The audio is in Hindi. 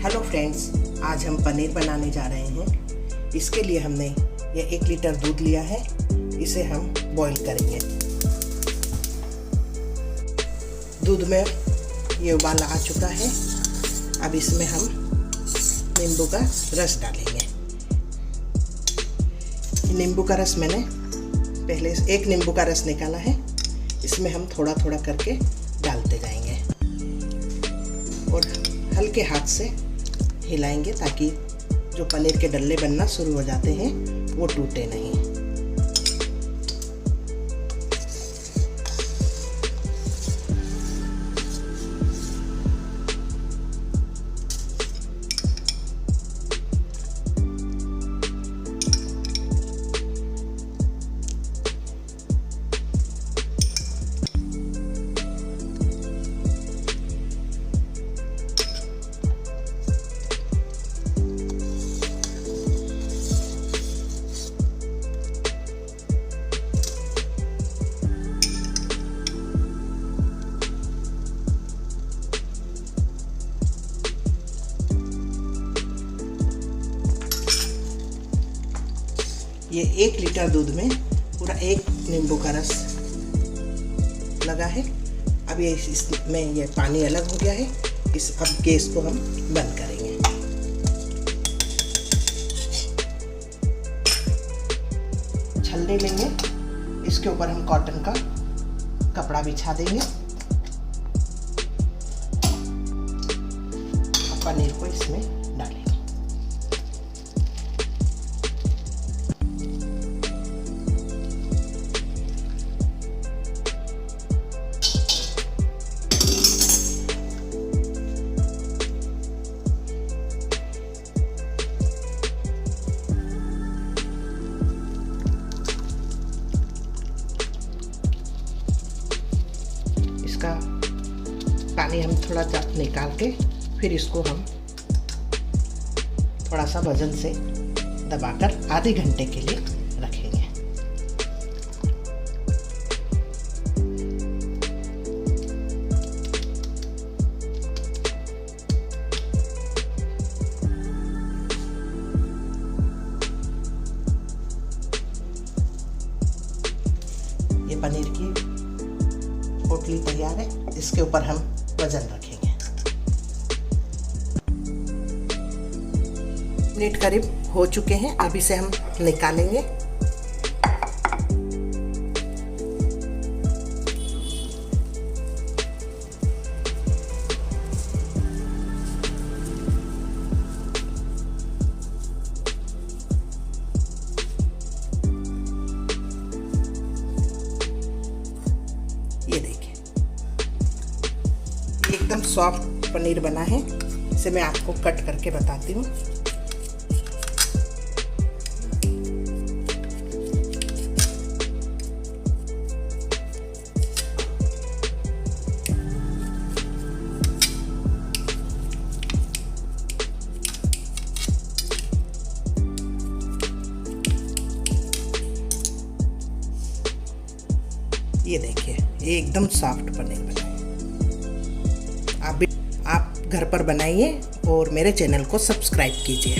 हेलो फ्रेंड्स, आज हम पनीर बनाने जा रहे हैं। इसके लिए हमने ये 1 लीटर दूध लिया है। इसे हम बॉईल करेंगे। दूध में ये उबाल आ चुका है। अब इसमें हम नींबू का रस डालेंगे। नींबू का रस मैंने पहले 1 नींबू का रस निकाला है। इसमें हम थोड़ा थोड़ा करके डालते जाएंगे और हल्के हाथ से हिलाएंगे ताकि जो पनीर के डल्ले बनना शुरू हो जाते हैं वो टूटे नहीं। ये 1 लीटर दूध में पूरा 1 नींबू का रस लगा है। अब ये इसमें ये पानी अलग हो गया है। अब गैस को हम बंद करेंगे। छलनी लेंगे, इसके ऊपर हम कॉटन का कपड़ा बिछा देंगे और पनीर को इसमें डालेंगे। इसका पानी हम थोड़ा निकाल के फिर इसको हम थोड़ा सा वजन से दबाकर आधे घंटे के लिए रखेंगे। ये पनीर की पोटली तैयार है। इसके ऊपर हम वजन रखेंगे। मिनट करीब हो चुके हैं। अब इसे हम निकालेंगे। ये देखिए, एकदम सॉफ्ट पनीर बना है। इसे मैं आपको कट करके बताती हूँ। ये देखिए, ये एकदम सॉफ्ट पनीर बना है। आप घर पर बनाइए और मेरे चैनल को सब्सक्राइब कीजिए।